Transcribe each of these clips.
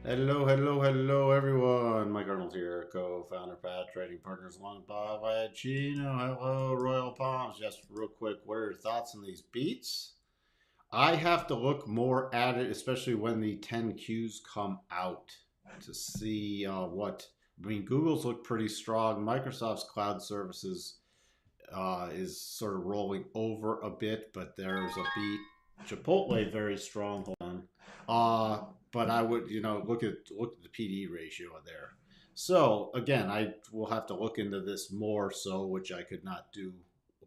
Hello, hello, hello, everyone. Mike Arnold here, co-founder, Pat Trading Partners, One Bob Iacino. Hello, Royal Palms. Just real quick, what are your thoughts on these beats? I have to look more at it, especially when the 10 Qs come out to see what. I mean, Google's look pretty strong. Microsoft's cloud services is sort of rolling over a bit, but there's a beat. Chipotle very strong. Hold on. But I would, look at the PD ratio there. So again, I will have to look into this more so, which I could not do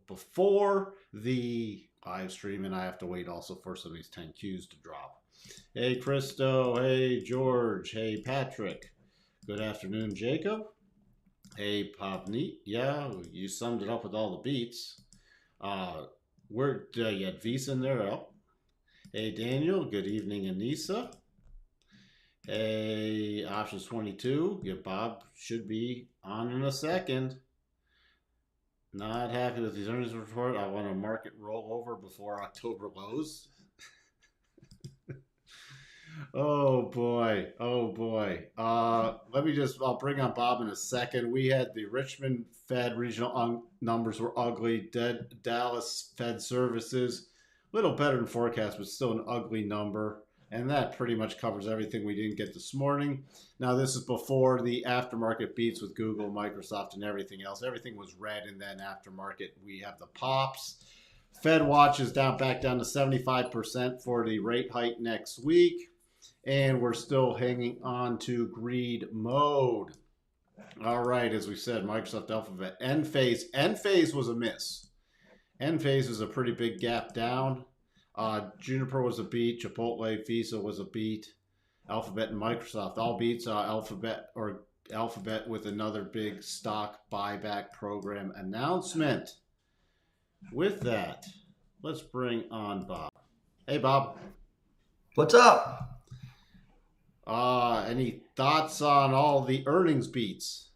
before the live stream, and I have to wait also for some of these 10 Qs to drop. Hey Christo, hey George, hey Patrick. Good afternoon, Jacob. Hey Pop Neat. Yeah, you summed it up with all the beats. Uh, where you had Visa in there? Oh. Hey Daniel. Good evening, Anissa. Hey, options 22. Yeah, Bob should be on in a second. Not happy with these earnings report. I want a market rollover before October lows. Oh boy. Oh boy. I'll bring on Bob in a second. We had the Richmond Fed regional numbers were ugly. Dallas Fed services, a little better than forecast, but still an ugly number. And that pretty much covers everything we didn't get this morning. Now, this is before the aftermarket beats with Google, Microsoft, and everything else. Everything was red, and then aftermarket, we have the pops. Fed watch is back down to 75% for the rate hike next week, and we're still hanging on to greed mode. All right, as we said, Microsoft Alphabet end phase. End phase was a miss. End phase is a pretty big gap down. Juniper was a beat. Chipotle, Visa was a beat. Alphabet and Microsoft all beats. Alphabet with another big stock buyback program announcement. With that, let's bring on Bob. Hey, Bob. What's up? Any thoughts on all the earnings beats?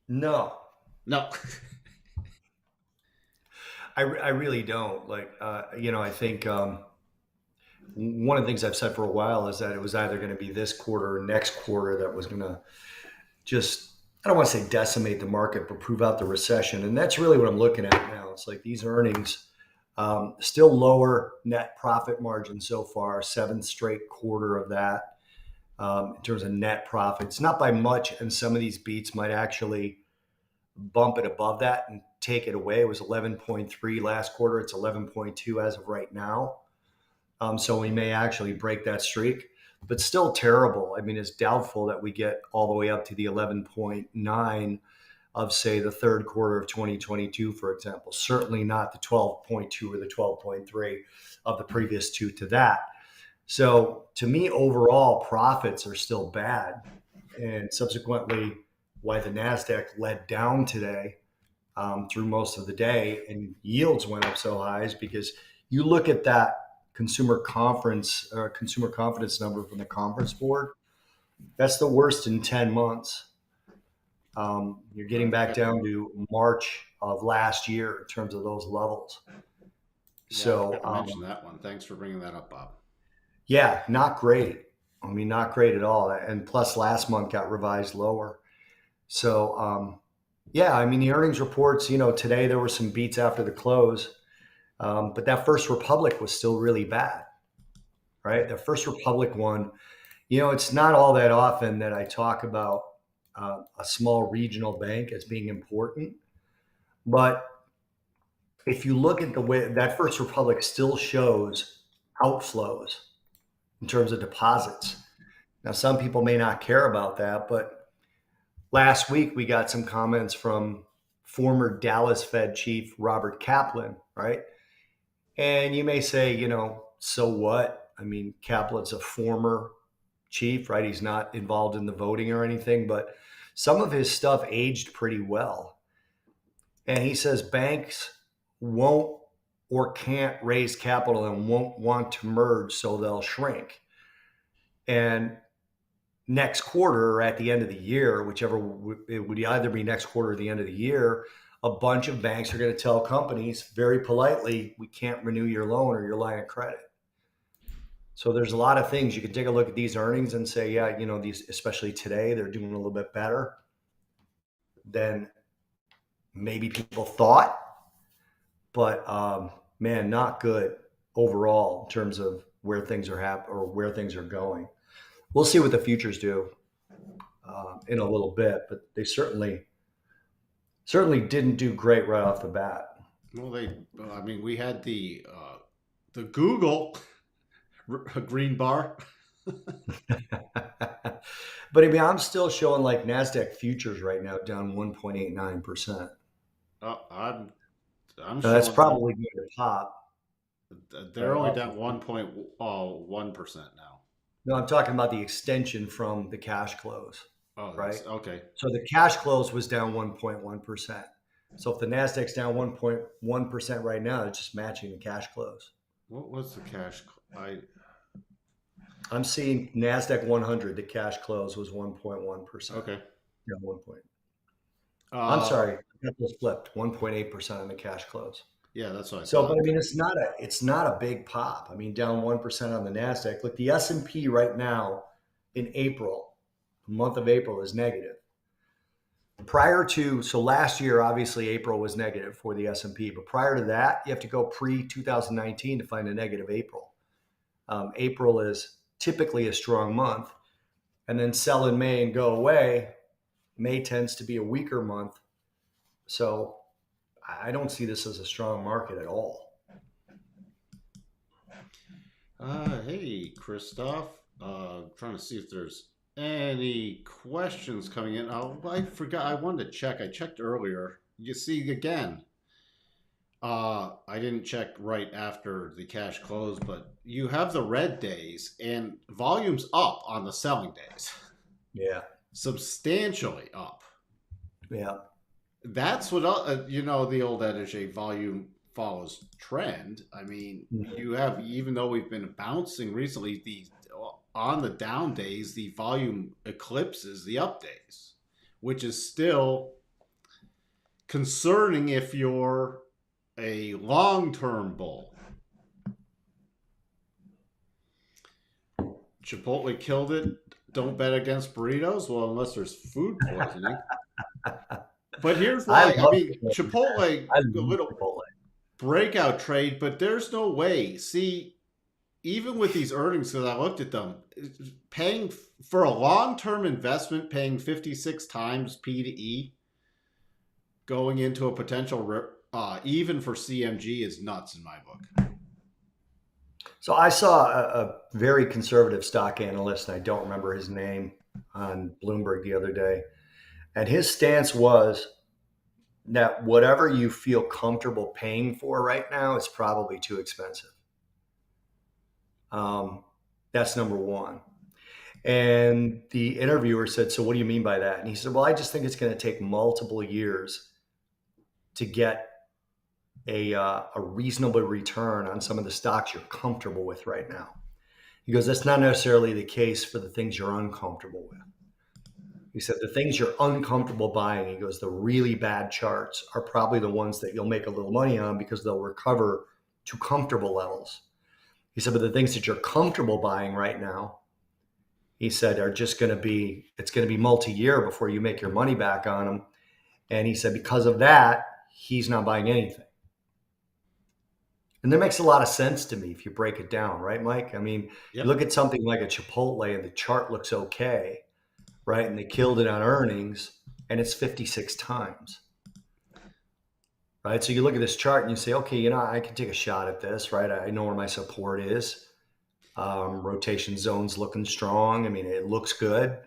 No, No. I really don't. I think one of the things I've said for a while is that it was either going to be this quarter or next quarter that was going to just, I don't want to say decimate the market, but prove out the recession. And that's really what I'm looking at now. It's like these earnings, still lower net profit margin so far, seventh straight quarter of that in terms of net profits. Not by much, and some of these beats might actually bump it above that and take it away. It was 11.3 last quarter. It's 11.2 as of right now. So we may actually break that streak, but still terrible. I mean, it's doubtful that we get all the way up to the 11.9 of, say, the third quarter of 2022, for example. Certainly not the 12.2 or the 12.3 of the previous two to that. So to me, overall, profits are still bad. And subsequently, why the NASDAQ led down today through most of the day and yields went up so high is because you look at that consumer confidence number from the conference board. That's the worst in 10 months. You're getting back Okay. down to March of last year in terms of those levels. Yeah, I So, forgot to mention that one. Thanks for bringing that up, Bob. yeah, not great. I mean, not great at all. And plus, last month got revised lower. So, yeah, I mean, the earnings reports, today there were some beats after the close, but that First Republic was still really bad, right? The First Republic one, it's not all that often that I talk about a small regional bank as being important. But if you look at the way that First Republic still shows outflows in terms of deposits. Now, some people may not care about that, but last week we got some comments from former Dallas Fed chief Robert Kaplan, right? And you may say, so what? I mean, Kaplan's a former chief, right? He's not involved in the voting or anything, but some of his stuff aged pretty well. And he says banks won't or can't raise capital and won't want to merge, so they'll shrink. And next quarter or at the end of the year, whichever it would either be next quarter or the end of the year, a bunch of banks are going to tell companies very politely, we can't renew your loan or your line of credit. So there's a lot of things you can take a look at these earnings and say, yeah, these, especially today, they're doing a little bit better than maybe people thought, but man, not good overall in terms of where things are or where things are going. We'll see what the futures do in a little bit, but they certainly didn't do great right off the bat. Well, I mean, we had the Google green bar. But I mean, I'm still showing like Nasdaq futures right now down 1.89%. I'm Now that's showing them. probably going to pop, They're right? only Off down of, 1.1% now. no, I'm talking about the extension from the cash close, Oh, right? that's okay. So the cash close was down 1.1%. So if the Nasdaq's down 1.1% right now, it's just matching the cash close. What was the cash? I I'm seeing Nasdaq 100. The cash close was 1.1%. Okay. Yeah, 1 point. I'm Uh, sorry, that was flipped. 1.8% on the cash close. yeah, that's what I So, but I thought. mean, it's not a big pop. I mean, down 1% on the Nasdaq. Look, the S&P right now in April, the month of April is negative. So last year, obviously April was negative for the S&P, but prior to that, you have to go pre 2019 to find a negative April. April is typically a strong month, and then sell in May and go away. May tends to be a weaker month, so I don't see this as a strong market at all. Hey, Christoph. Trying to see if there's any questions coming in. Oh, I forgot. I wanted to check. I checked earlier. You see, again, I didn't check right after the cash close, but you have the red days and volumes up on the selling days, Yeah, substantially up. yeah. That's what the old adage, a volume follows trend. I mean, Mhm. you have, even though we've been bouncing recently, the on the down days the volume eclipses the up days, which is still concerning if you're a long-term bull. Chipotle killed it. Don't bet against burritos. Well, unless there's food poisoning. But here's I why. I love mean, Chipotle. Chipotle, I a love little Chipotle. breakout trade, but there's no way. See, even with these earnings, because I looked at them, paying for a long-term investment, paying 56 times P to E, going into a potential even for CMG is nuts in my book. So I saw a very conservative stock analyst, and I don't remember his name, on Bloomberg the other day, and his stance was that whatever you feel comfortable paying for right now is probably too expensive. Um, that's number one. And the interviewer said, "So what do you mean by that?" And he said, "Well, I just think it's going to take multiple years to get a reasonable return on some of the stocks you're comfortable with right now." He goes, "That's not necessarily the case for the things you're uncomfortable with." He said, "The things you're uncomfortable buying," he goes, "the really bad charts are probably the ones that you'll make a little money on because they'll recover to comfortable levels." He said, "But the things that you're comfortable buying right now," he said, "are just going to be, it's going to be multi-year before you make your money back on them." And he said, because of that, he's not buying anything. And that makes a lot of sense to me if you break it down, right, Mike? I mean, you Yep. look at something like a Chipotle and the chart looks okay, right? And they killed it on earnings and it's 56 times, right? So you look at this chart and you say, okay, I can take a shot at this, right? I know where my support is. Rotation zone's looking strong. I mean, it looks good.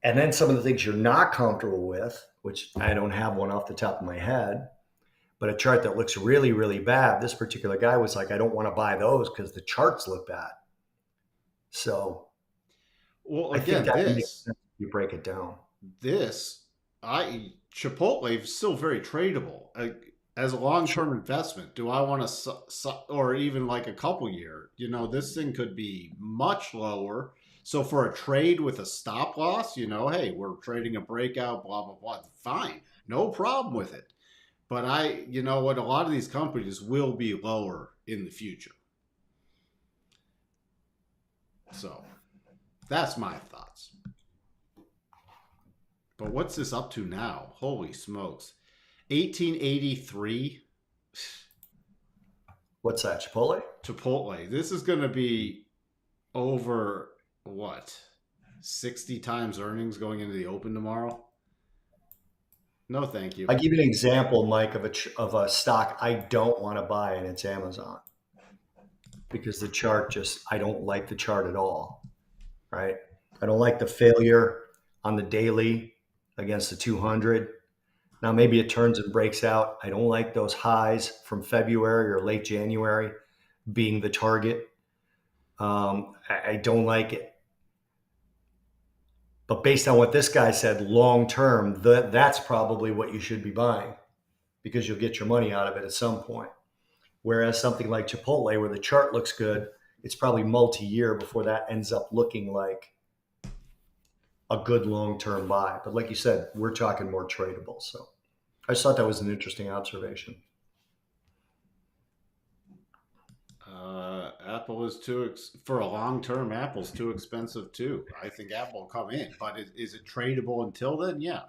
And then some of the things you're not comfortable with, which I don't have one off the top of my head, but a chart that looks really, really bad. This particular guy was like, I don't want to buy those because the charts look bad. So Well, I think again, that makes sense if you break it down. this, I Chipotle is still very tradable. As a long-term Sure. investment, do I want to, or even like a couple year? This thing could be much lower. So for a trade with a stop loss, hey, we're trading a breakout, blah blah blah. Fine, no problem with it. But you know what? A lot of these companies will be lower in the future. So that's my thoughts. But what's this up to now? Holy smokes. 1883 What's that, Chipotle? Chipotle. This is going to be over what? 60 times earnings going into the open tomorrow? No, thank you. I give you an example, Mike, of a stock I don't want to buy, and it's Amazon, because the chart just, I don't like the chart at all. Right? I don't like the failure on the daily against the 200. Now maybe it turns and breaks out. I don't like those highs from February or late January being the target. I don't like it. But based on what this guy said, long term, that's probably what you should be buying, because you'll get your money out of it at some point. Whereas something like Chipotle, where the chart looks good, it's probably multi-year before that ends up looking like a good long-term buy. But like you said, we're talking more tradable. So I just thought that was an interesting observation. Apple is for a long term. Apple's too expensive too. I think Apple will come in, but is it tradable until then? Yeah.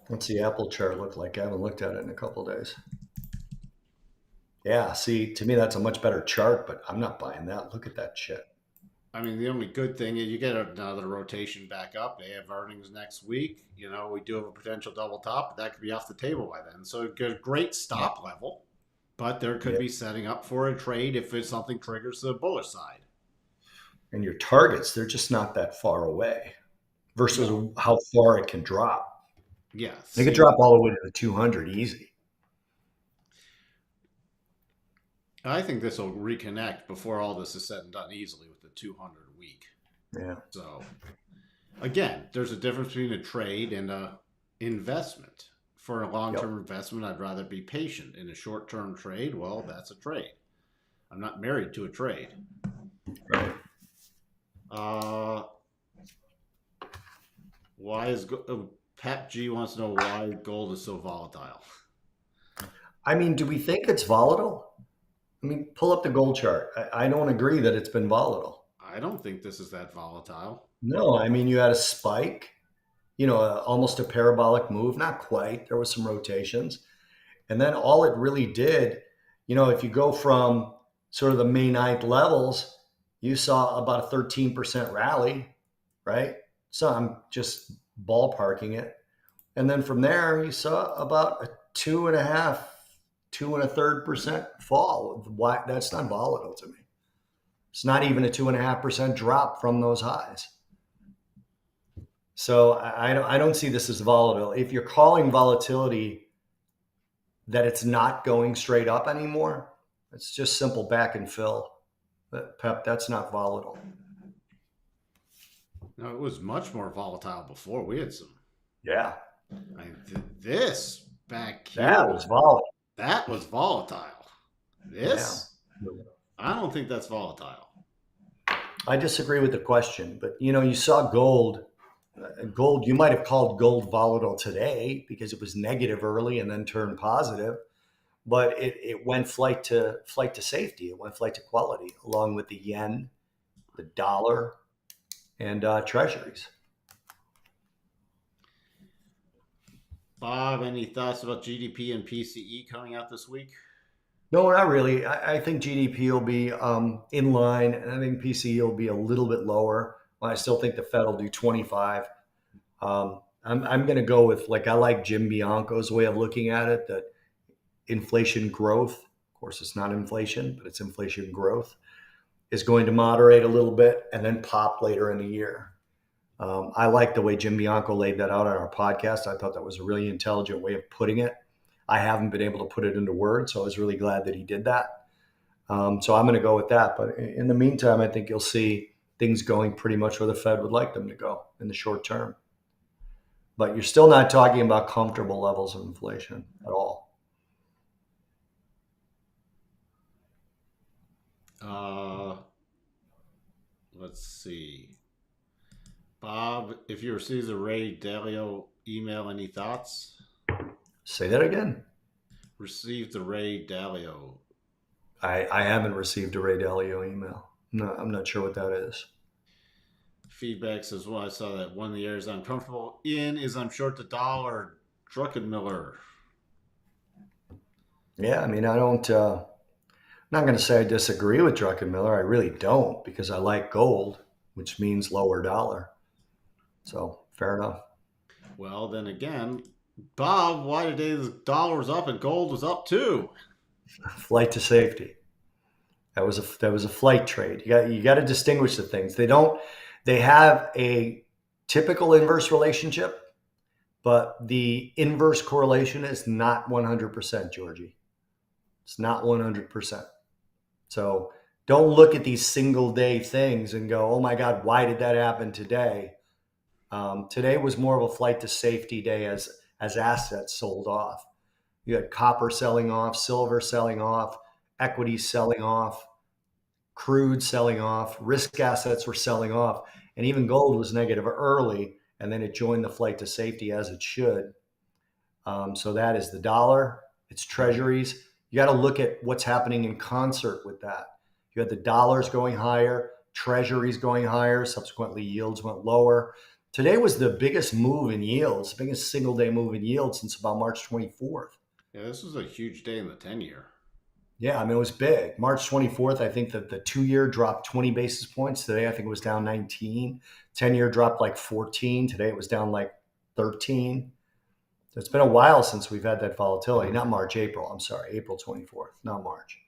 What's the Apple chart look like? I haven't looked at it in a couple of days. Yeah, see, to me that's a much better chart, but I'm not buying that. Look at that shit. I mean, the only good thing is you get another rotation back up. They have earnings next week. We do have a potential double top. But that could be off the table by then. So a great stop level, but there could Yeah. be setting up for a trade if it's something triggers the bullish side. And your targets, they're just not that far away versus No. how far it can drop. Yeah. They could See, drop all the way to the 200 easy. I think this will reconnect before all this is said and done easily with the 200 week. Yeah. So again, there's a difference between a trade and a investment. For a long-term investment, I'd rather be patient. In a short-term trade, well, that's a trade. I'm not married to a trade. Right. Why is Pat G wants to know why gold is so volatile? I mean, do we think it's volatile? I mean, pull up the gold chart. I don't agree that it's been volatile. I don't think this is that volatile. No, I mean, you had a spike, almost a parabolic move, not quite. There was some rotations. And then all it really did, if you go from sort of the May 9th levels, you saw about a 13% rally, right? So I'm just ballparking it. And then from there, you saw about a 2.5, 2.33% fall. Why? That's not volatile to me. It's not even a 2.5% drop from those highs. So I don't see this as volatile. If you're calling volatility that it's not going straight up anymore, it's just simple back and fill. But Pep, that's not volatile. No, it was much more volatile before. We had some. Yeah. I mean, this back here. That was volatile. That was volatile. This, Yeah. I don't think that's volatile. I disagree with the question, but you saw gold. Gold, you might have called gold volatile today because it was negative early and then turned positive, but it went flight to safety. It went flight to quality, along with the yen, the dollar, and treasuries. Bob, any thoughts about GDP and PCE coming out this week? No, not really. I think GDP will be in line, and I think PCE will be a little bit lower. Well, I still think the Fed will do 25. I'm going to go with, I like Jim Bianco's way of looking at it, that inflation growth, of course it's not inflation, but it's inflation growth, is going to moderate a little bit and then pop later in the year. I like the way Jim Bianco laid that out on our podcast. I thought that was a really intelligent way of putting it. I haven't been able to put it into words, so I was really glad that he did that. So I'm going to go with that. But in the meantime, I think you'll see things going pretty much where the Fed would like them to go in the short term. But you're still not talking about comfortable levels of inflation at all. Let's see. Bob, if you received the Ray Dalio email, any thoughts? Say that again. Received the Ray Dalio. I haven't received a Ray Dalio email. No, I'm not sure what that is. Feedback says, well, I saw that one of the areas I'm comfortable in is I'm short the dollar. Druckenmiller. Yeah, I mean, I don't. I'm not going to say I disagree with Druckenmiller. I really don't because I like gold, which means lower dollar. So fair enough. Well, then again, Bob, why today the dollar was up and gold was up too? Flight to safety. That was a flight trade. You got to distinguish the things. They have a typical inverse relationship, but the inverse correlation is not 100%, Georgie. It's not 100%. So don't look at these single day things and go, "Oh my God, why did that happen today?" Today was more of a flight to safety day as assets sold off. You had copper selling off, silver selling off, equities selling off, crude selling off, risk assets were selling off, and even gold was negative early, and then it joined the flight to safety as it should. So that is the dollar, it's treasuries. You got to look at what's happening in concert with that. You had the dollars going higher, treasuries going higher, subsequently yields went lower. Today was the biggest move in yields, biggest single day move in yields since about March 24th. Yeah, this was a huge day in the 10 year. Yeah, I mean, it was big. March 24th, I think that the 2 year dropped 20 basis points. Today, I think it was down 19. 10 year dropped like 14. Today, it was down like 13. So it's been a while since we've had that volatility. Not March, April. I'm sorry, April 24th, not March.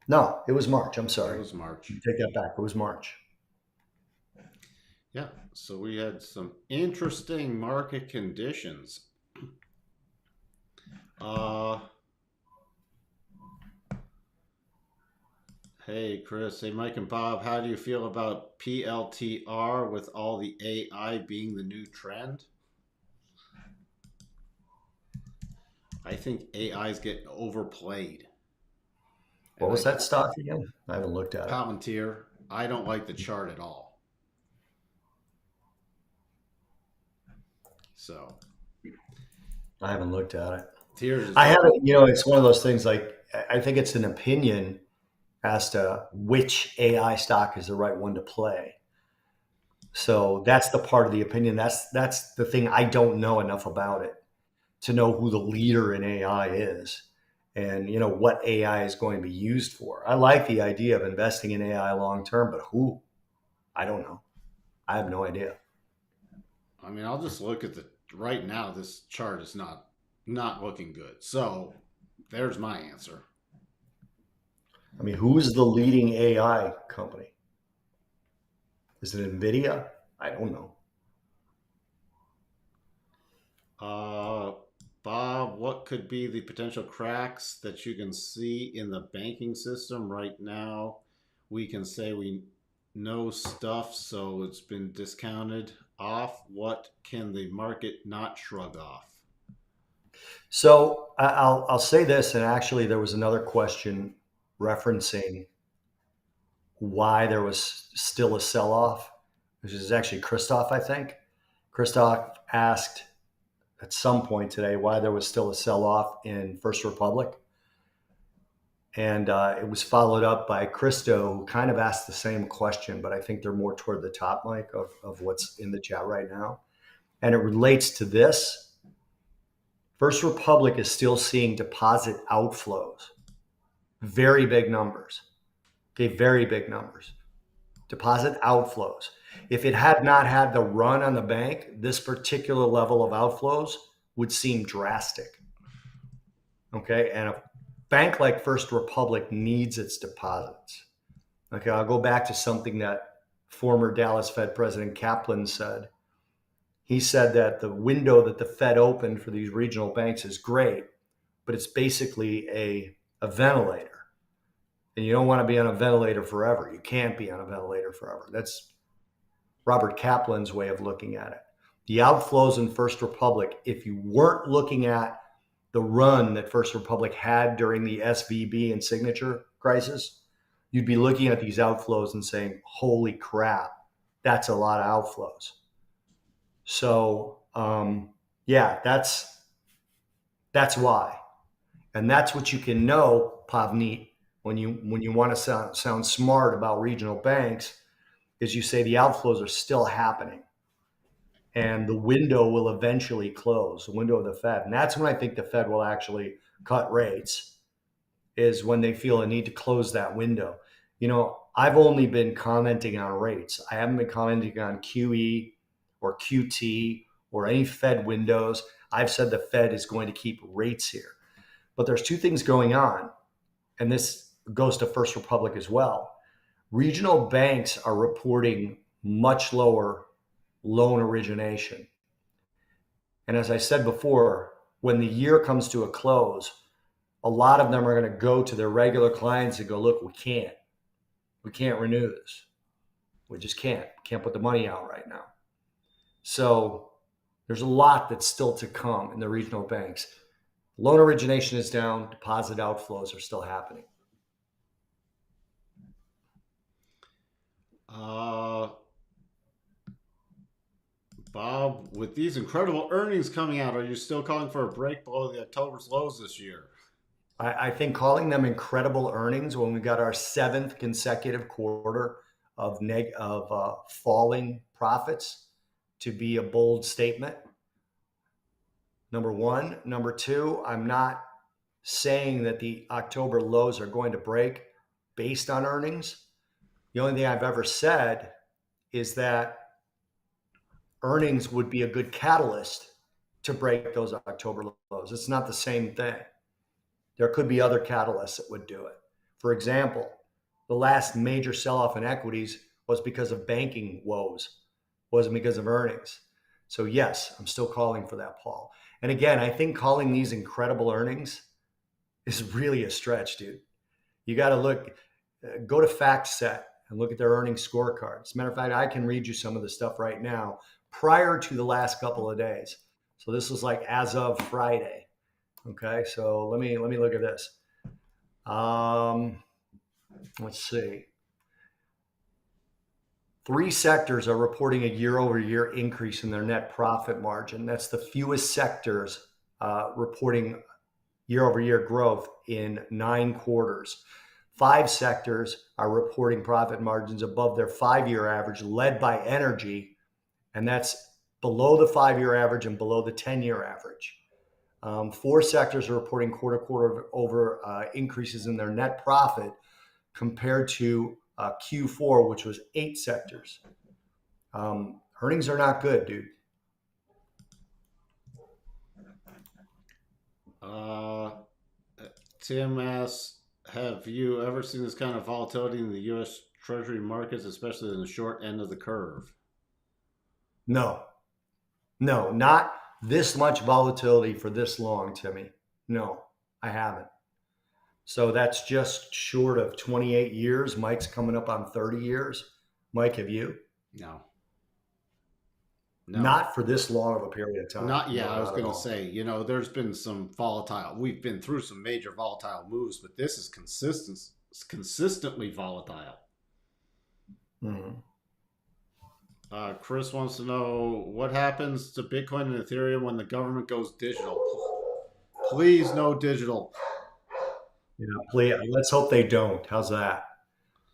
No, it was March. I'm It sorry. was March. Take that back. It was March. Yeah, so we had some interesting market conditions. Uh, hey, Chris. Hey, Mike and Bob. How do you feel about PLTR with all the AI being the new trend? I think AI is getting overplayed. What And was I, that stock again? I haven't looked at it. Palantir, I don't like the chart at all. So, I haven't looked at it. Tears is I just, haven't, it's one of those things like I think it's an opinion as to which AI stock is the right one to play. So that's the part of the opinion. That's the thing. I don't know enough about it to know who the leader in AI is and what AI is going to be used for. I like the idea of investing in AI long term, but who? I don't know. I have no idea. I mean, I'll just look at the right now. This chart is not looking good. So, there's my answer. I mean, who's the leading AI company? Is it Nvidia? I don't know. Uh, Bob, what could be the potential cracks that you can see in the banking system right now? We can say we know stuff, so it's been discounted off. What can the market not shrug off? So I'll say this, and actually there was another question referencing why there was still a sell off, which is actually Christoph, I think. Christoph asked at some point today why there was still a sell off in First Republic. And it was followed up by Christo, who kind of asked the same question, but I think they're more toward the top, Mike, of what's in the chat right now. And it relates to this. First Republic is still seeing deposit outflows, very big numbers. Okay, very big numbers. Deposit outflows. If it had not had the run on the bank, this particular level of outflows would seem drastic. Okay, and a bank like First Republic needs its deposits. Okay, I'll go back to something that former Dallas Fed President Kaplan said. He said that the window that the Fed opened for these regional banks is great, but it's basically a ventilator. And you don't want to be on a ventilator forever. You can't be on a ventilator forever. That's Robert Kaplan's way of looking at it. The outflows in First Republic, if you weren't looking at the run that First Republic had during the SVB and signature crisis, you'd be looking at these outflows and saying, holy crap, that's a lot of outflows. So, yeah, that's why. And that's what you can know, Pavneet, when you want to sound smart about regional banks, is you say the outflows are still happening and the window will eventually close, the window of the Fed. And that's when I think the Fed will actually cut rates, is when they feel a need to close that window. I've only been commenting on rates. I haven't been commenting on QE or QT or any Fed windows. I've said the Fed is going to keep rates here. But there's two things going on, and this goes to First Republic as well. Regional banks are reporting much lower loan origination. And as I said before, when the year comes to a close, a lot of them are going to go to their regular clients and go, look, we can't renew this. We just can't put the money out right now. So there's a lot that's still to come in the regional banks. Loan origination is down, deposit outflows are still happening. Uh, Bob, with these incredible earnings coming out, are you still calling for a break below the October's lows this year? I think calling them incredible earnings when we got our seventh consecutive quarter of falling profits to be a bold statement. Number one. Number two, I'm not saying that the October lows are going to break based on earnings. The only thing I've ever said is that earnings would be a good catalyst to break those October lows. It's not the same thing. There could be other catalysts that would do it. For example, the last major sell-off in equities was because of banking woes, wasn't because of earnings. So yes, I'm still calling for that, Paul. And again, I think calling these incredible earnings is really a stretch, dude. You got to go to FactSet and look at their earnings scorecards. As a matter of fact, I can read you some of the stuff right now prior to the last couple of days. So this is like as of Friday. Okay, so let me look at this. Let's see. 3 sectors are reporting a year-over-year increase in their net profit margin. That's the fewest sectors reporting year-over-year growth in 9 quarters. 5 sectors are reporting profit margins above their 5-year average, led by energy, and that's below the 5-year average and below the 10-year average. 4 sectors are reporting quarter over increases in their net profit compared to Q4, which was 8 sectors. Earnings are not good, dude. Uh, Tim asks, have you ever seen this kind of volatility in the U.S. Treasury markets, especially in the short end of the curve? No, not this much volatility for this long, Timmy. No, I haven't. So that's just short of 28 years. Mike's coming up on 30 years. Mike, have you? No. No. Not for this long of a period of time. Not yeah, No, I was not at going to all. say, there's been some volatile. We've been through some major volatile moves, but this is consistently volatile. Mhm. Chris wants to know what happens to Bitcoin and Ethereum when the government goes digital. Please, no digital. Yeah, please, let's hope they don't. How's that?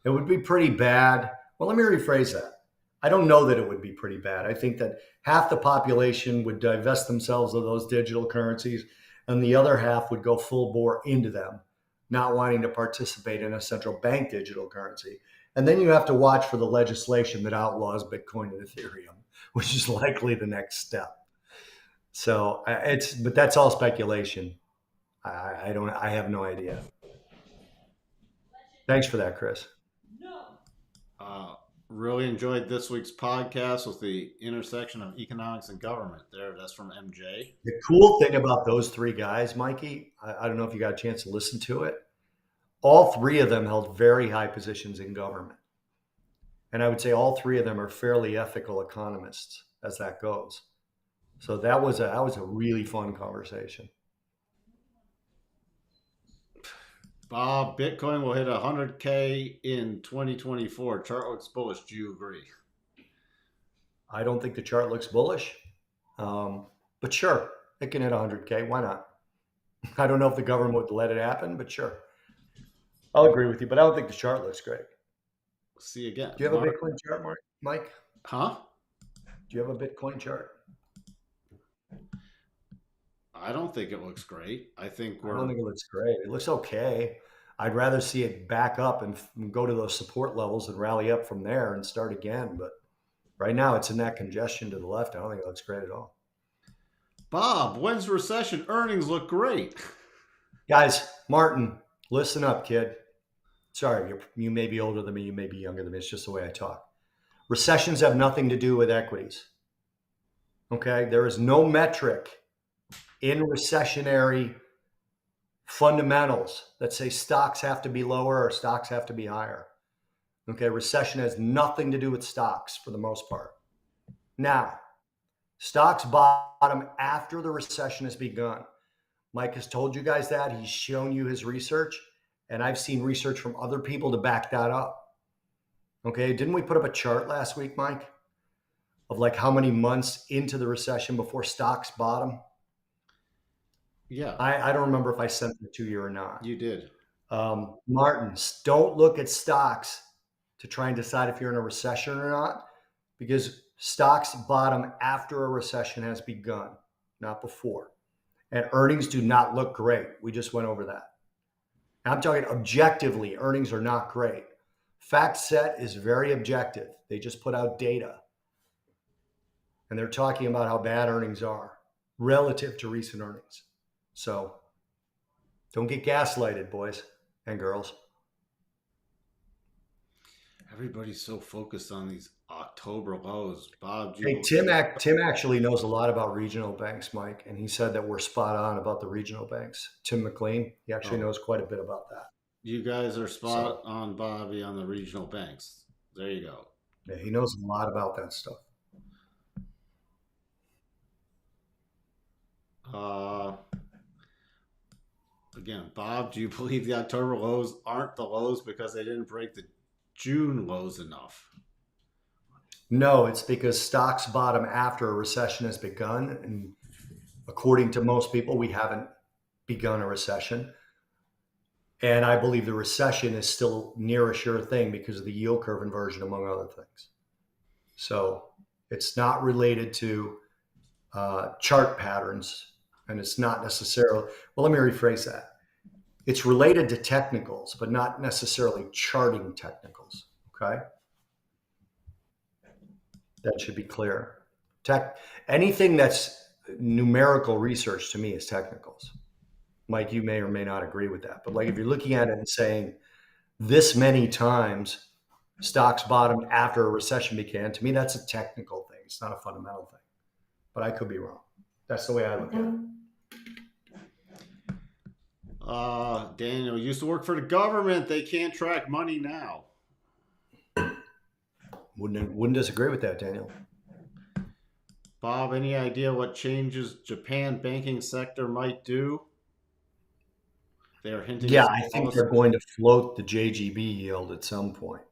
It would be pretty bad. Well, let me rephrase that. I don't know that it would be pretty bad. I think that half the population would divest themselves of those digital currencies, and the other half would go full bore into them, not wanting to participate in a central bank digital currency. And then you have to watch for the legislation that outlaws Bitcoin and Ethereum, which is likely the next step. So but that's all speculation. I don't, I have no idea. Thanks for that, Chris. Uh, really enjoyed this week's podcast with the intersection of economics and government. That's from MJ. The cool thing about those 3 guys, Mikey, I don't know if you got a chance to listen to it. All 3 of them held very high positions in government. And I would say all 3 of them are fairly ethical economists as that goes. So that was a really fun conversation. Bob, Bitcoin will hit 100K in 2024. Chart looks bullish. Do you agree? I don't think the chart looks bullish, but sure, it can hit 100K. Why not? I don't know if the government would let it happen, but sure. I'll agree with you, but I don't think the chart looks great. See again, Do you have a Mark? Bitcoin chart, Mark? Mike? Huh? Do you have a Bitcoin chart? I don't think it looks great. I think I don't we're think it looks great. It looks okay. I'd rather see it back up and go to those support levels and rally up from there and start again. But right now, it's in that congestion to the left. I don't think it looks great at all. Bob. When's recession? Earnings look great. Guys, Martin, listen up, kid. Sorry, you may be older than me. You may be younger than me. It's just the way I talk. Recessions have nothing to do with equities. Okay. There is no metric in recessionary fundamentals that say stocks have to be lower or stocks have to be higher. Okay. Recession has nothing to do with stocks for the most part. Now, stocks bottom after the recession has begun. Mike has told you guys that. He's shown you his research, and I've seen research from other people to back that up. Okay. Didn't we put up a chart last week, Mike, of like how many months into the recession before stocks bottom? Yeah, I don't remember if I sent it to you or not. you did. Martins, don't look at stocks to try and decide if you're in a recession or not, because stocks bottom after a recession has begun, not before. And earnings do not look great. We just went over that. I'm talking objectively, earnings are not great. FactSet is very objective. They just put out data and they're talking about how bad earnings are relative to recent earnings. So don't get gaslighted, boys and girls. Everybody's so focused on these October lows. Bob, do you Hey, believe? Tim actually knows a lot about regional banks, Mike, and he said that we're spot on about the regional banks. Tim McLean, he actually Oh, knows quite a bit about that. you guys are spot So on, Bobby, on the regional banks. There you go. yeah, he knows a lot about that stuff. Uh, Again, Bob, do you believe the October lows aren't the lows because they didn't break the June lows enough? No, it's because stocks bottom after a recession has begun, and according to most people, we haven't begun a recession. And I believe the recession is still near a sure thing because of the yield curve inversion, among other things. So it's not related to chart patterns, and it's not necessarily, well, let me rephrase that. It's related to technicals, but not necessarily charting technicals. Okay. That should be clear. Anything that's numerical research to me is technicals. Mike, you may or may not agree with that. But like if you're looking at it and saying this many times stocks bottomed after a recession began, to me, that's a technical thing. It's not a fundamental thing. But I could be wrong. That's the way I look at it. Daniel used to work for the government. They can't track money now. Wouldn't disagree with that, Daniel. Bob, any idea what changes Japan banking sector might do? They're hinting at Yeah, some I think policy. they're going to float the JGB yield at some point.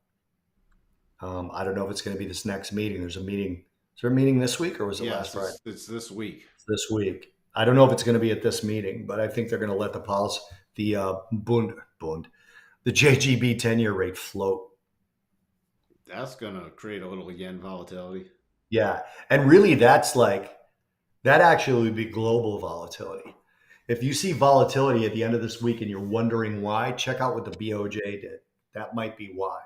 I don't know if it's going to be this next meeting. There's a meeting. Is there a meeting this week or was it last Yes, Friday? it's this week. It's this week. I don't know if it's going to be at this meeting, but I think they're going to let the policy, the the JGB 10-year rate float. That's going to create a little yen volatility. Yeah, and really, that actually would be global volatility. If you see volatility at the end of this week and you're wondering why, check out what the BOJ did. That might be why.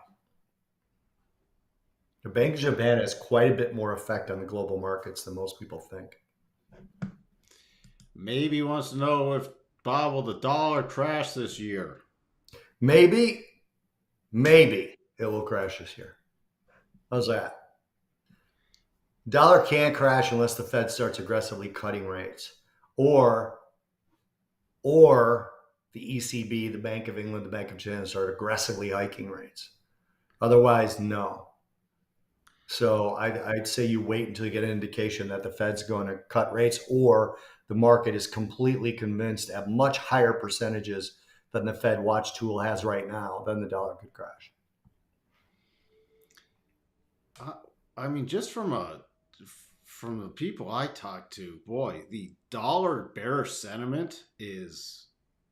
The Bank of Japan has quite a bit more effect on the global markets than most people think. Maybe wants to know if Bob will the dollar crash this year. Maybe it will crash this year. How's that? Dollar can't crash unless the Fed starts aggressively cutting rates, or the ECB, the Bank of England, the Bank of Japan start aggressively hiking rates. Otherwise, no. So I'd say you wait until you get an indication that the Fed's going to cut rates, or the market is completely convinced at much higher percentages than the Fed watch tool has right now, then the dollar could crash. I mean, just from the people I talk to, boy, the dollar bearish sentiment is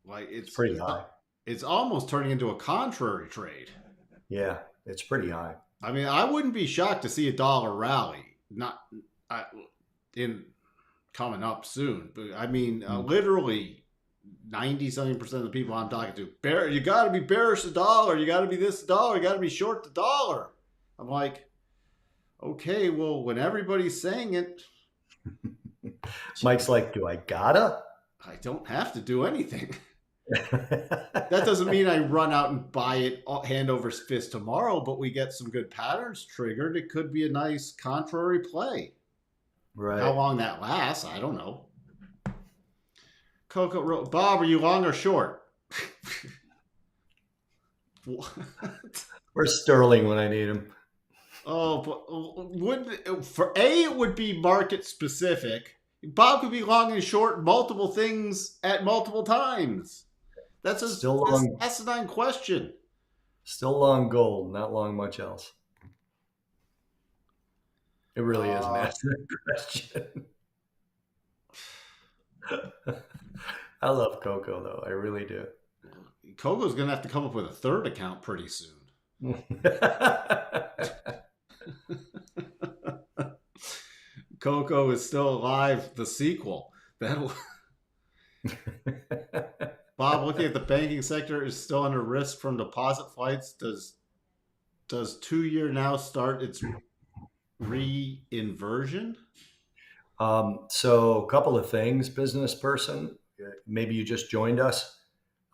like It's pretty high. it's almost turning into a contrary trade. Yeah, it's pretty high. I mean, I wouldn't be shocked to see a dollar rally, not I, in coming up soon. But I mean, Mm. literally 90 something percent of the people I'm talking to, you got to be bearish the dollar, you got to be this dollar, you got to be short the dollar. I'm like, okay, well, when everybody's saying it, Mike's like, do I gotta? I don't have to do anything. That doesn't mean I run out and buy it hand over fist tomorrow, but we get some good patterns triggered. It could be a nice contrary play. How Right. long that lasts, I don't know. Coco, Bob, are you long or short? What? Where's Sterling when I need him? Oh, but would for A it would be market specific. Bob could be long and short multiple things at multiple times. That's a Still that's long, asinine question. still long gold, not long much else. It really is an Uh, excellent question. I love Coco though. I really do. Coco's gonna have to come up with a third account pretty soon. Coco is still alive. The sequel. That'll Bob, looking at the banking sector is still under risk from deposit flights. Does 2 year now start its re-inversion? So, a couple of things, business person. Maybe you just joined us.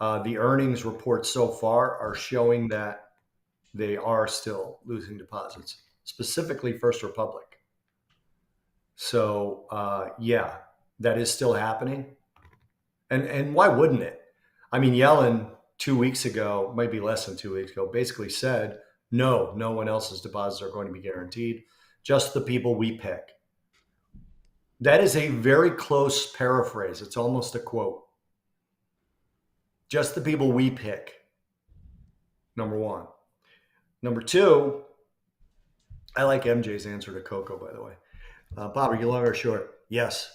The earnings reports so far are showing that they are still losing deposits, specifically First Republic. So, yeah, that is still happening. And why wouldn't it? I mean, Yellen 2 weeks ago, maybe less than 2 weeks ago, basically said, no, no one else's deposits are going to be guaranteed, just the people we pick. That is a very close paraphrase. It's almost a quote. Just the people we pick, number one. Number two, I like MJ's answer to Coco, by the way. Bob, are you long or short? Yes.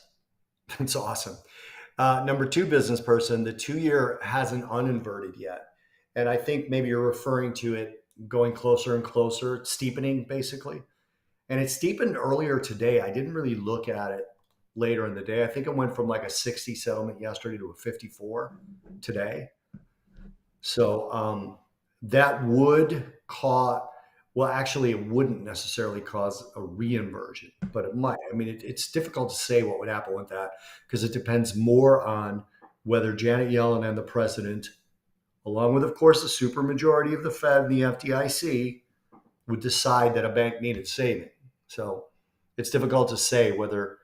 That's awesome. Number two, business person, the 2 year hasn't uninverted yet. And I think maybe you're referring to it going closer and closer, steepening basically. And it steepened earlier today. I didn't really look at it later in the day. I think it went from like a 60 settlement yesterday to a 54 today. So that would cause, well, actually, it wouldn't necessarily cause a reinversion, but it might. I mean, it's difficult to say what would happen with that because it depends more on whether Janet Yellen and the president, along with, of course, the supermajority of the Fed and the FDIC, would decide that a bank needed saving. So it's difficult to say whether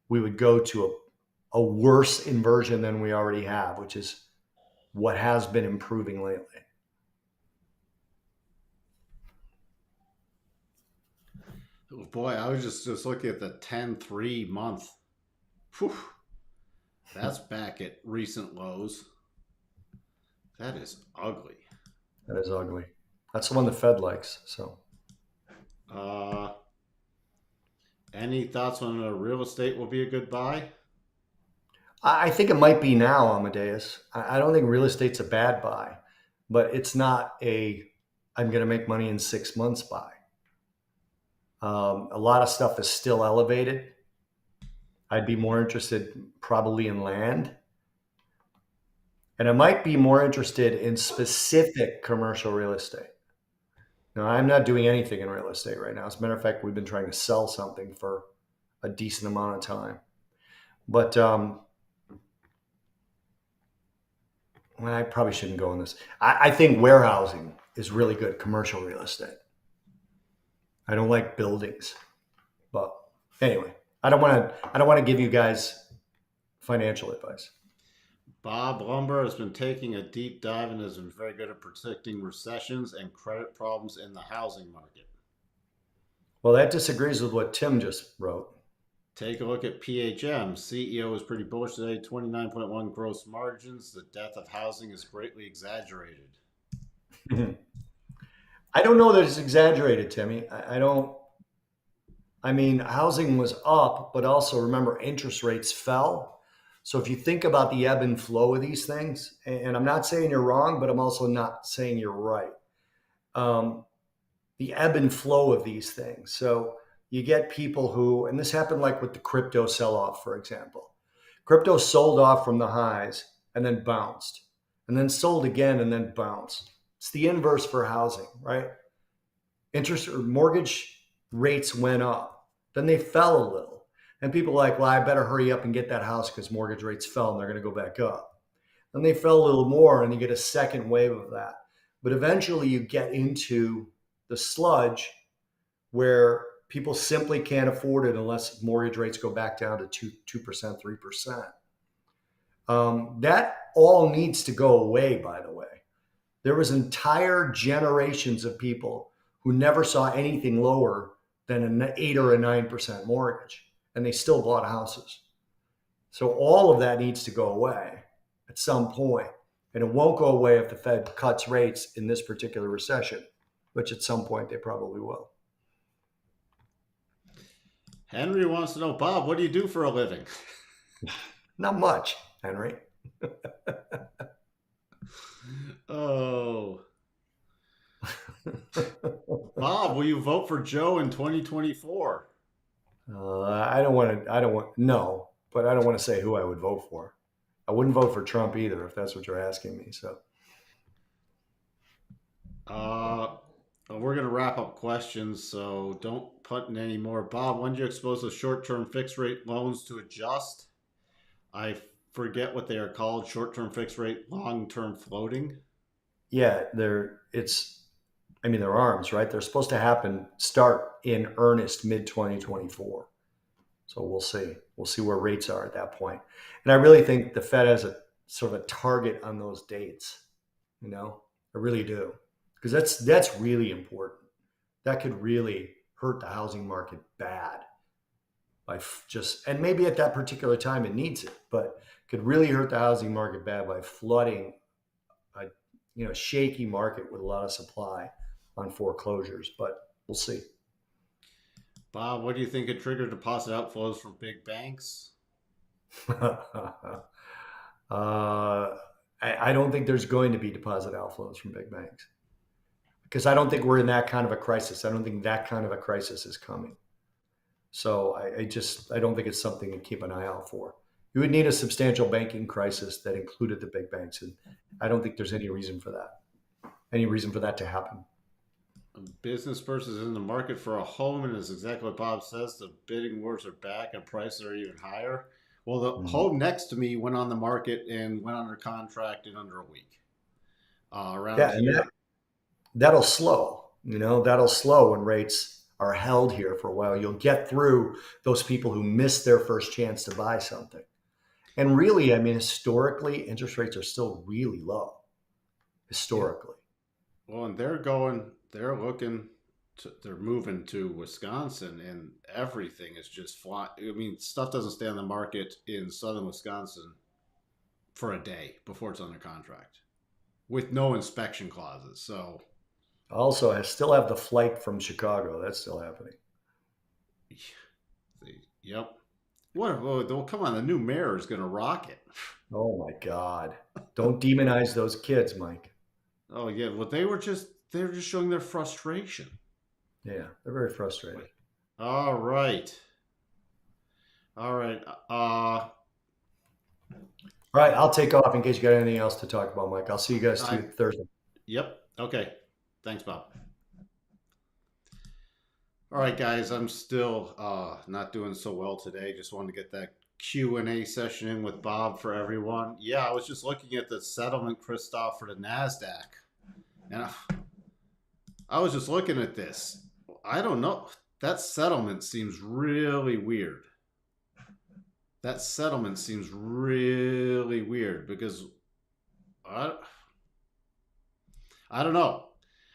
we would go to a worse inversion than we already have, which is what has been improving lately. Oh boy, I was just looking at the 10-3 month. Whew, that's back at recent lows. That is ugly. That is ugly. That's the one the Fed likes. So Uh, any thoughts on real estate will be a good buy? I think it might be now, Amadeus. I don't think real estate's a bad buy, but it's not a I'm going to make money in 6 months buy. A lot of stuff is still elevated. I'd be more interested probably in land. And I might be more interested in specific commercial real estate. Now, I'm not doing anything in real estate right now. As a matter of fact, we've been trying to sell something for a decent amount of time. But well, I probably shouldn't go on this. I think warehousing is really good commercial real estate. I don't like buildings, but anyway, I don't want to give you guys financial advice. Bob Lumber has been taking a deep dive and has been very good at predicting recessions and credit problems in the housing market. Well, that disagrees with what Tim just wrote. Take a look at PHM. CEO is pretty bullish today, 29.1 gross margins. The death of housing is greatly exaggerated. I don't know that it's exaggerated, Timmy. I don't. I mean, housing was up, but also remember interest rates fell. So if you think about the ebb and flow of these things, and I'm not saying you're wrong, but I'm also not saying you're right. Um, the ebb and flow of these things. So you get people who, and this happened like with the crypto sell off, for example. Crypto sold off from the highs and then bounced, and then sold again and then bounced. It's the inverse for housing, right? Interest or mortgage rates went up, then they fell a little. And people are like, well, I better hurry up and get that house because mortgage rates fell and they're going to go back up. Then they fell a little more and you get a second wave of that. But eventually you get into the sludge where people simply can't afford it unless mortgage rates go back down to 2%, 3%. That all needs to go away, by the way. There was entire generations of people who never saw anything lower than an 8 or a 9% mortgage, and they still bought houses. So all of that needs to go away at some point. And it won't go away if the Fed cuts rates in this particular recession, which at some point they probably will. Henry wants to know, Bob, what do you do for a living? Not much, Henry. Oh, Bob, will you vote for Joe in 2024? I don't want to. I don't want no, but I don't want to say who I would vote for. I wouldn't vote for Trump either, if that's what you're asking me. So Uh, we're going to wrap up questions, so don't put in any more. Bob, when do you expose the short-term fixed rate loans to adjust? I forget what they are called, short-term fixed rate, long-term floating. yeah, they're it's. I mean, they're arms, right? They're supposed to start in earnest mid 2024. So we'll see. We'll see where rates are at that point. And I really think the Fed has a sort of a target on those dates. You know, I really do, because that's really important. That could really hurt the housing market bad by just, and maybe at that particular time it needs it, but could really hurt the housing market bad by flooding a shaky market with a lot of supply on foreclosures. But we'll see. Bob, what do you think could trigger deposit outflows from big banks? I don't think there's going to be deposit outflows from big banks because I don't think we're in that kind of a crisis. I don't think that kind of a crisis is coming. So I don't think it's something to keep an eye out for. You would need a substantial banking crisis that included the big banks, and I don't think there's any reason for that. Any reason for that to happen? A business person is in the market for a home, and it's exactly what Bob says. The bidding wars are back, and prices are even higher. Well, the Mhm. home next to me went on the market and went under contract in under a week. Around Yeah, and here, that'll slow. That'll slow when rates are held here for a while. You'll get through those people who missed their first chance to buy something. And really, I mean, historically, interest rates are still really low. yeah. Historically, Well, and they're moving to Wisconsin, and everything is just flying. I mean, stuff doesn't stay on the market in southern Wisconsin for a day before it's under contract with no inspection clauses. So, also, I still have the flight from Chicago. That's still happening. yep. What? Well, come on, the new mayor is going to rock it. Oh my God! Don't demonize those kids, Mike. Oh yeah. Well, they're just showing their frustration. Yeah, they're very frustrated. All right. All right. All right, I'll take off in case you got anything else to talk about, Mike. I'll see you guys I Thursday. Yep. Okay. Thanks, Bob. All right, guys. I'm still not doing so well today. Just wanted to get that Q&A session in with Bob for everyone. Yeah, I was just looking at the settlement, Christoph, for the Nasdaq, and I was just looking at this. I don't know. That settlement seems really weird. That settlement seems really weird because I I don't know.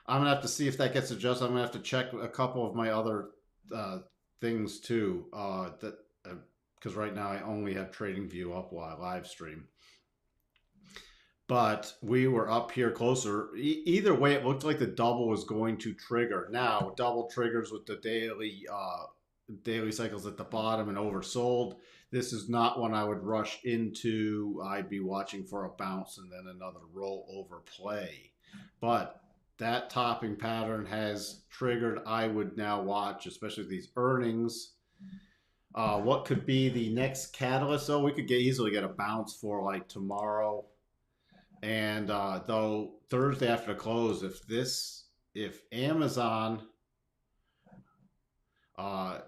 I'm gonna have to see if that gets adjusted. I'm gonna have to check a couple of my other uh, things too. That because right now I only have TradingView up while I live stream. But we were up here closer. Either way, it looked like the double was going to trigger. Now double triggers with the daily cycles at the bottom and oversold. This is not one I would rush into. I'd be watching for a bounce and then another rollover play. But that topping pattern has triggered. I would now watch, especially these earnings. What could be the next catalyst? Oh, we could easily get a bounce for like tomorrow. And though Thursday after the close, if Amazon uh,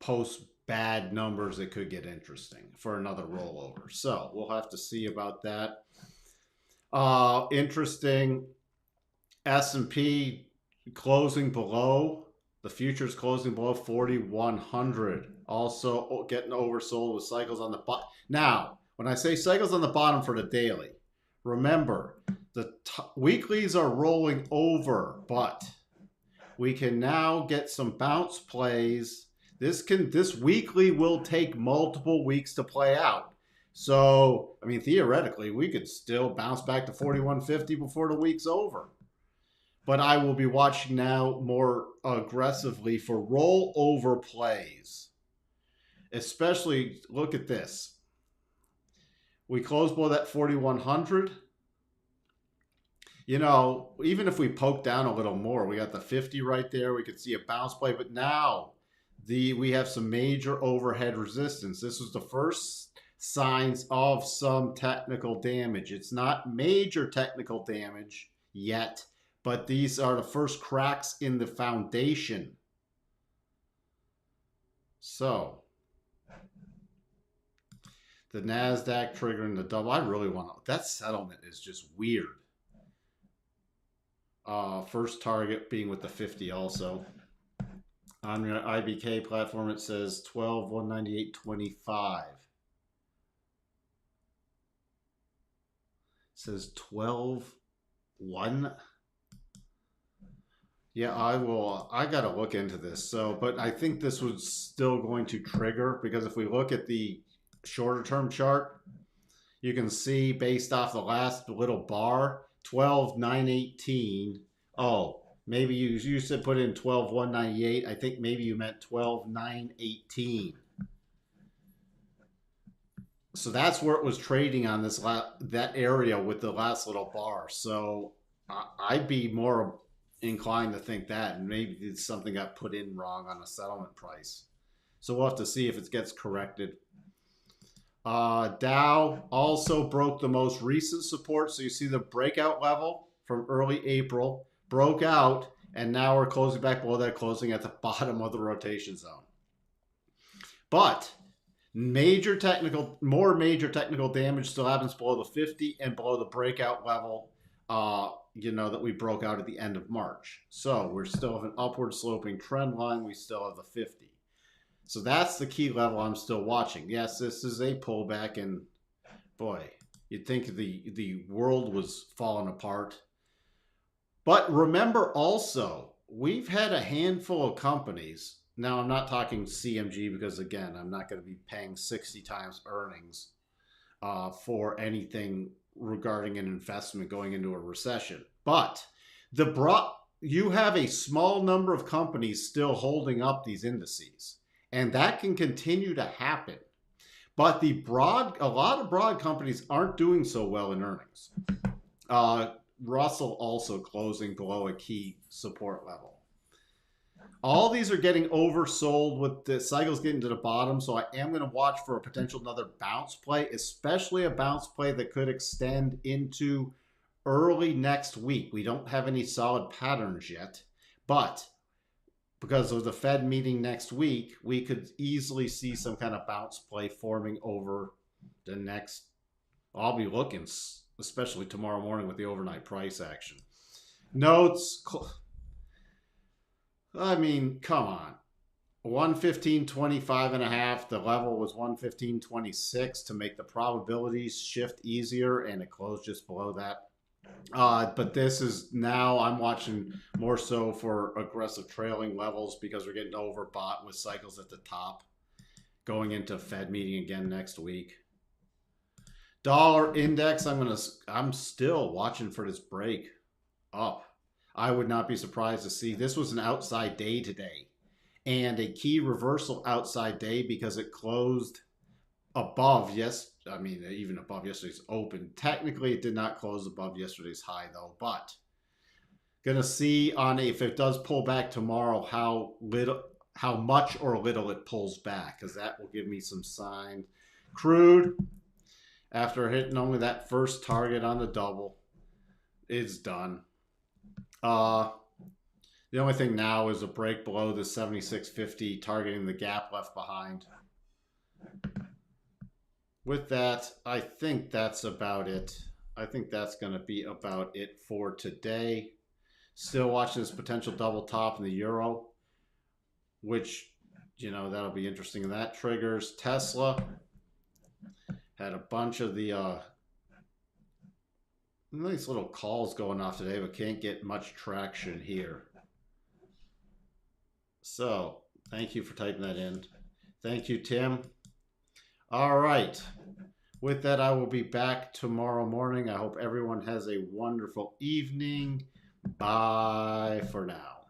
posts bad numbers, it could get interesting for another rollover. So we'll have to see about that. Interesting. S&P closing below, the futures closing below 4,100. Also getting oversold with cycles on the bottom. Now, when I say cycles on the bottom for the daily, remember the weeklies are rolling over, but we can now get some bounce plays. This weekly will take multiple weeks to play out. So, I mean, theoretically, we could still bounce back to 4150 before the week's over. But I will be watching now more aggressively for rollover plays. Especially, look at this. We close below that 4,100. You know, even if we poke down a little more, we got the 50 right there. We could see a bounce play, but now we have some major overhead resistance. This was the first signs of some technical damage. It's not major technical damage yet, but these are the first cracks in the foundation. So the NASDAQ triggering the double. I really want to. That settlement is just weird. First target being with the 50 also. On your IBK platform, it says 12,198.25. It says 12,1. Yeah, I got to look into this. So, but I think this was still going to trigger because if we look at the shorter term chart, you can see based off the last little bar, 12,918. Oh, maybe you said put in 12,198. I think maybe you meant 12,918. So that's where it was trading on this that area with the last little bar. So I'd be more inclined to think that, and maybe something got put in wrong on the settlement price. So we'll have to see if it gets corrected. Dow also broke the most recent support. So you see the breakout level from early April broke out, and now we're closing back below that, closing at the bottom of the rotation zone. But more major technical damage still happens below the 50 and below the breakout level, that we broke out at the end of March. So we're still have an upward sloping trend line. We still have the 50. So that's the key level I'm still watching. Yes, this is a pullback, and boy, you'd think the world was falling apart. But remember also, we've had a handful of companies. Now, I'm not talking CMG because, again, I'm not going to be paying 60 times earnings for anything regarding an investment going into a recession. But you have a small number of companies still holding up these indices, and that can continue to happen. But a lot of broad companies aren't doing so well in earnings. Russell also closing below a key support level. All these are getting oversold with the cycles getting to the bottom, so I am going to watch for a potential another bounce play, especially a bounce play that could extend into early next week. We don't have any solid patterns yet, but because of the Fed meeting next week, we could easily see some kind of bounce play forming over the next. I'll be looking, especially tomorrow morning with the overnight price action. Notes. I mean, come on. 115.25.5. The level was 115.26 to make the probabilities shift easier, and it closed just below that. But this is now I'm watching more so for aggressive trailing levels because we're getting overbought with cycles at the top going into Fed meeting again next week. Dollar index, I'm still watching for this break up. I would not be surprised to see this was an outside day today and a key reversal outside day because it closed above, yes, I mean, even above yesterday's open. Technically, it did not close above yesterday's high, though, but gonna see on if it does pull back tomorrow how much or little it pulls back, because that will give me some sign. Crude, after hitting only that first target on the double, is done. The only thing now is a break below the 76.50, targeting the gap left behind. With that, I think that's about it. I think that's going to be about it for today. Still watching this potential double top in the euro, which, that'll be interesting. And that triggers Tesla. Had a bunch of the nice little calls going off today, but can't get much traction here. So thank you for typing that in. Thank you, Tim. All right. With that, I will be back tomorrow morning. I hope everyone has a wonderful evening. Bye for now.